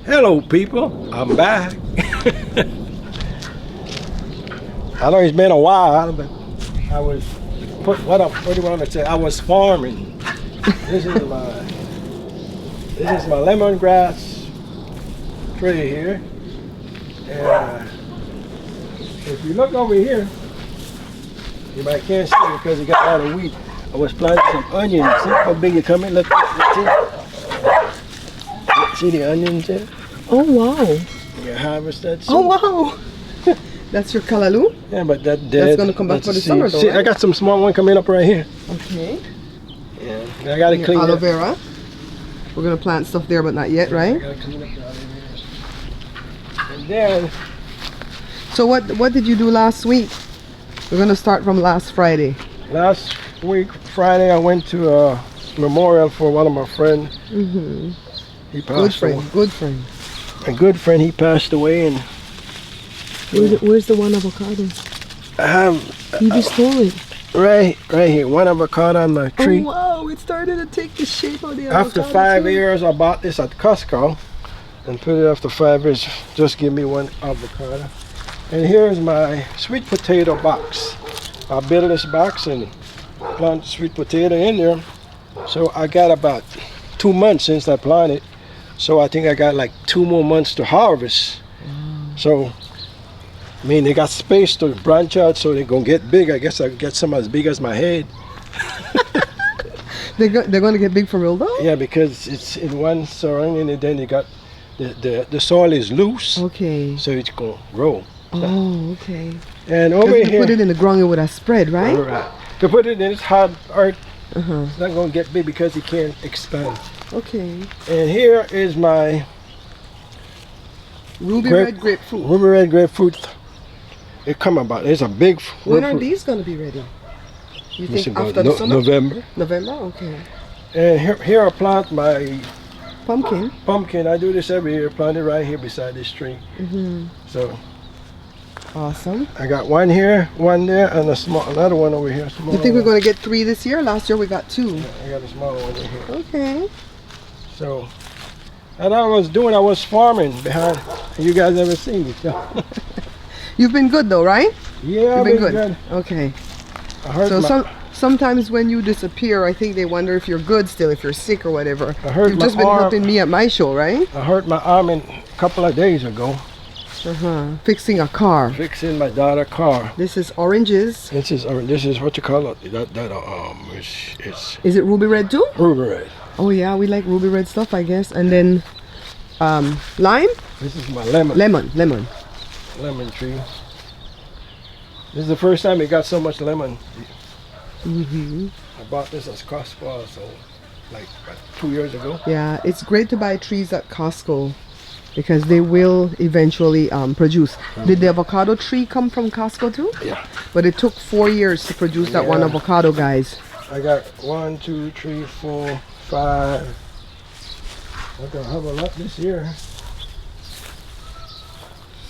Hello people, I'm back. I know it's been a while, but I was what do you want to say? I was farming. This is my lemongrass tree here. And if you look over here, you might can't see it because it got a lot of wheat. I was planting some onions. See how big it coming? Look, see the onions there? Oh wow! You harvest that soon. Oh wow! That's your kalaloo? Yeah, but that's gonna come back for the summer though, See, right? I got some small one coming up right here. Okay. Yeah, I gotta clean aloe it. vera. We're gonna plant stuff there, but not yet, I right? gotta clean up the aloe vera. And then, So what did you do last week? We're gonna start from last Friday. last week, Friday, I went to a memorial for one of my friends. Mm-hmm. He Good passed friend. away. Good friend. A good friend, he passed away, and Where's the one avocado? I have You just stole it. right here, one avocado on my tree. Oh wow! It started to take the shape of the avocado. After 5 too. years, I bought this at Costco and put it after 5 years. Just give me one avocado. And here's my sweet potato box. I built this box and planted sweet potato in there. So I got about 2 months since I planted. So I think I got like 2 more months to harvest. So, I mean, they got space to branch out, so they're gonna get big. I guess I can get some as big as my head. They're gonna get big for real though? Yeah, because it's in one surrounding, and then you got the soil is loose, Okay. so it's gonna grow. Oh, okay. And over If you here, put it in the ground, it would have spread, right? right, to put it in this hard earth, Uh-huh. it's not gonna get big because it can't expand. Okay. And here is my Ruby red grapefruit. ruby red grapefruit. It come about. It's a big. When are grapefruit. these gonna be ready? You This think is after the summer? November. November? Okay. And here I plant my Pumpkin. pumpkin. I do this every year. Plant it right here beside this tree. Mm-hmm. So Awesome. I got one here, one there, and another one over here. Small You think we're one. gonna get 3 this year? Last year we got 2. I got a small one over here. Okay. So, and I was farming behind. You guys ever seen me? You've been good though, right? Yeah, You've I've been been good. Okay. I heard So sometimes when you disappear, I think they wonder if you're good still, if you're sick or whatever. I heard You've my just been arm- helping me at my show, right? I hurt my arm a couple of days ago Uh-huh. Fixing a car. fixing my daughter's car. This is oranges. This is what you call it. It's Is it ruby red too? ruby red. Oh yeah, we like ruby red stuff, I guess. And then lime? This is my lemon Lemon. tree. This is the first time it got so much lemon. Mm-hmm. I bought this at Costco, so like about 2 years ago. Yeah, it's great to buy trees at Costco because they will eventually produce. Did the avocado tree come from Costco too? Yeah. But it took 4 years to produce that one Yeah. avocado, guys. I got 1, 2, 3, 4, 5. I'm gonna have a lot this year.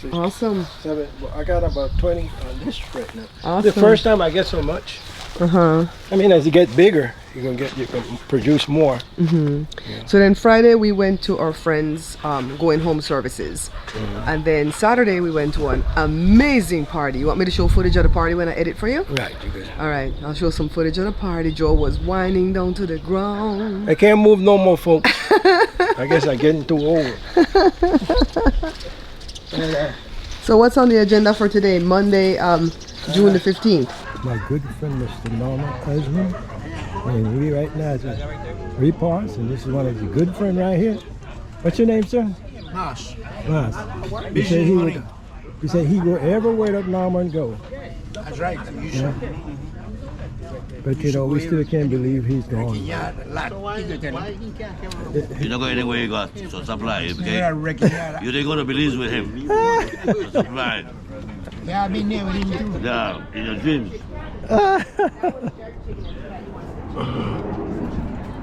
6, Awesome. 7. Well, I got about 20 on this right now. Awesome. The first time I get so much. Uh-huh. I mean, as you get bigger, you can produce more. Mm-hmm. So then Friday we went to our friends' going home services. And then Saturday we went to an amazing party. You want me to show footage of the party when I edit for you? Right, you good. All right, I'll show some footage of the party. Joe was winding down to the ground. I can't move no more, folks. I guess I'm getting too old. And, So what's on the agenda for today, Monday, June the 15th? my good friend, Mr. Norman Esmond, and we right now is at Reports, and this is one of the good friend right here. What's your name, sir? Nash. Lance. He said he go everywhere that Norman go. That's right. You should. But you know, we still can't believe he's gone. Yeah, lot. You don't go anywhere you got so supply, okay? Yeah, Ricky. Yeah, You didn't go to Belize with him. So supply. I've been there with him too. Yeah, in your dreams.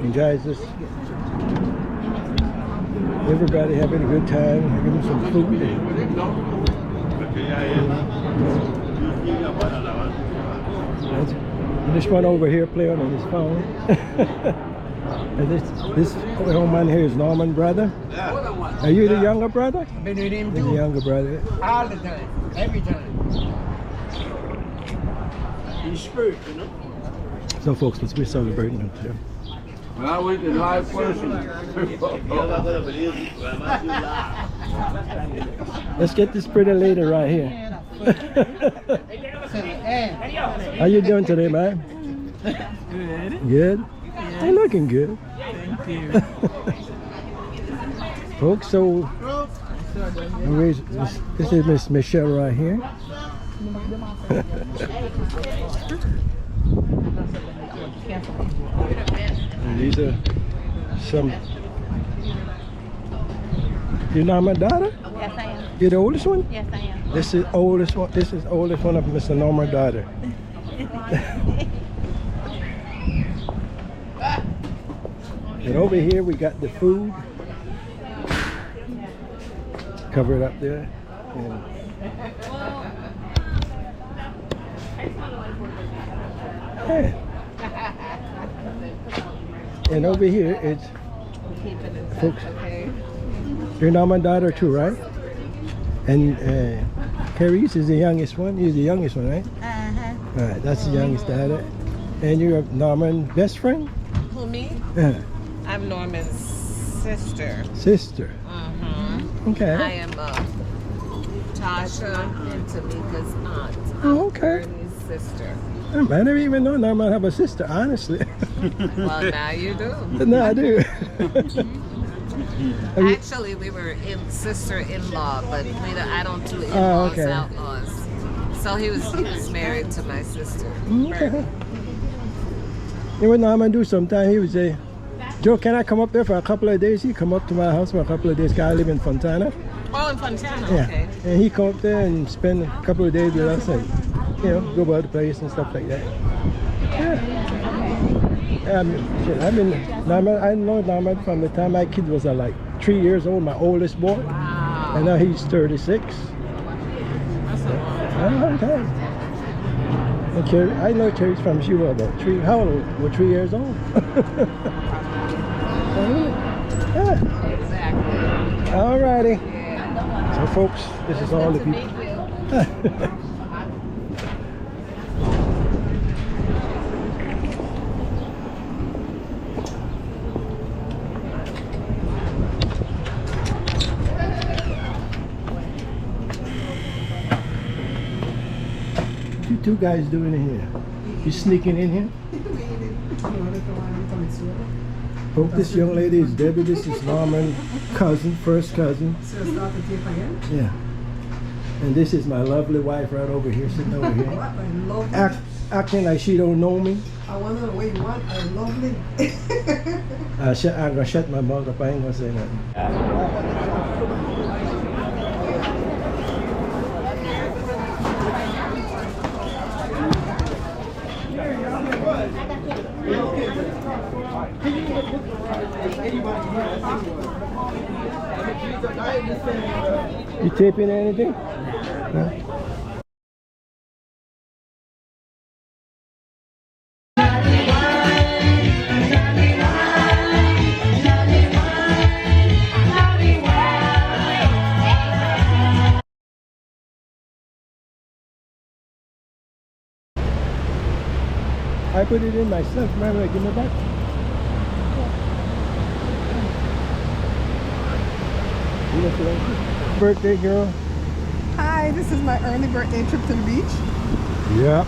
And guys, just everybody having a good time, give him some food. And this one over here playing on his phone. And this old man here is Norman brother. Are you the younger brother? Been with him You're the too. younger brother. All the time. Every time. In spirit, you know. So folks, we're celebrating him too. When I went to live person, Let's get this pretty lady right here. How you doing today, man? Good. Good? You're looking good. Thank you. Folks, so this is Miss Michelle right here. And these are some. You're not my daughter? Yes, I am. You're the oldest one? Yes, I am. This is oldest one. This is oldest one of Mr. Norma's daughter. And over here we got the food covered up there. And over here it's folks. You're not my daughter too, right? And Carice is the youngest one. You're the youngest one, right? Uh-huh. All right, that's the youngest daughter. And you're Norman's best friend? Who, me? Yeah. I'm Norman's sister. Sister. Mm-hmm. Okay. I am Tasha and Tamika's aunt. Oh, okay. Bernie's sister. I never even know Norman have a sister, honestly. Well, now you do. No, I do. I mean, Actually, we were sister-in-law, but I don't do in-laws, Oh, okay. outlaws. So he was married to my sister. okay. You know what Norman do sometime? He would say, Joe, can I come up there for a couple of days? He come up to my house for a couple of days because I live in Fontana. Oh, in Fontana, Yeah. okay. And he come up there and spend a couple of days with us and, you know, go about the place and stuff like that. Yeah. Norman, I know Norman from the time my kid was like 3 years old, my oldest boy. Wow. And now he's 36. That's a Oh, long time. okay. And Carrie, I know Carrie's from she was about 3, how old? Well, 3 years old. Yeah. Exactly. Alrighty. Yeah. So folks, this is all the people. What you two guys doing in here? You sneaking in here? Hope this young lady is Debbie. This is Norman's cousin, first cousin. Yeah. And this is my lovely wife right over here, sitting over here. Acting like she don't know me. I wonder what you want. I'm lovely. I'm gonna shut my mouth up. I ain't gonna say nothing. You taping anything? No? I put it in myself. Remember, give me back. Birthday girl. Hi, this is my early birthday trip to the beach. Yeah.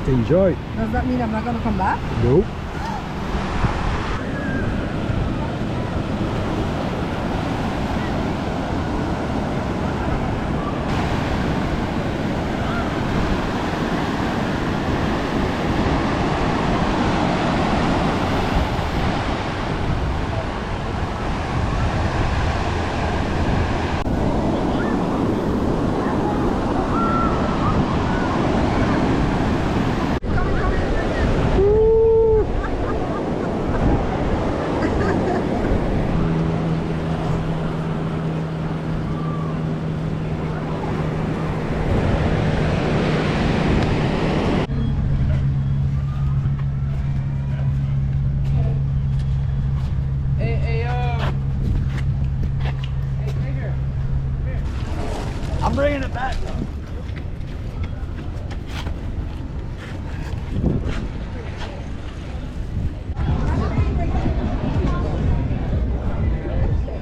Enjoy. Does that mean I'm not gonna come back? Nope. I'm bringing it back.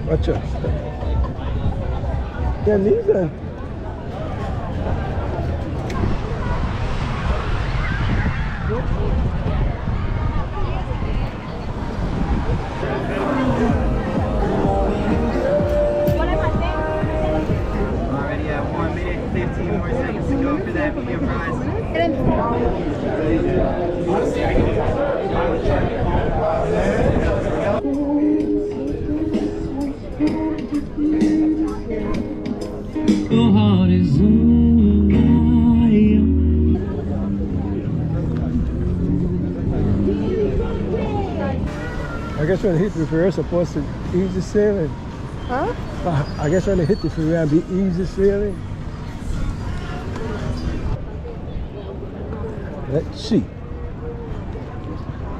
Watch out. Yeah, these are. Already have 1 minute, 15 more seconds to go for that medium fries. Your heart is on fire. I guess when it hit the freeway, it's supposed to easy sailing. Huh? I guess when it hit the freeway, it'd be easy sailing. Let's see.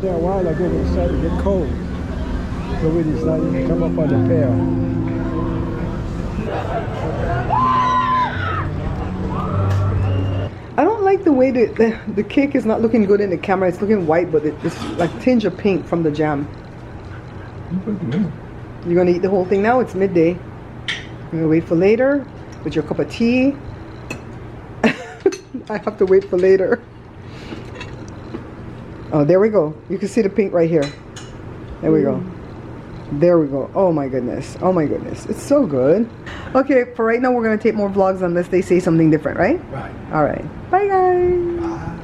Yeah, a while ago when it started to get cold, so we decided to come up on the pier. I don't like the way the cake is not looking good in the camera. It's looking white, but it's like tinge of pink from the jam. You're gonna eat the whole thing now? It's midday. You're gonna wait for later with your cup of tea. I have to wait for later. Oh, there we go. You can see the pink right here. There we go. There we go. Oh my goodness. Oh my goodness. It's so good. Okay, for right now, we're gonna take more vlogs unless they say something different, right? Right. All right. Bye, guys. Bye.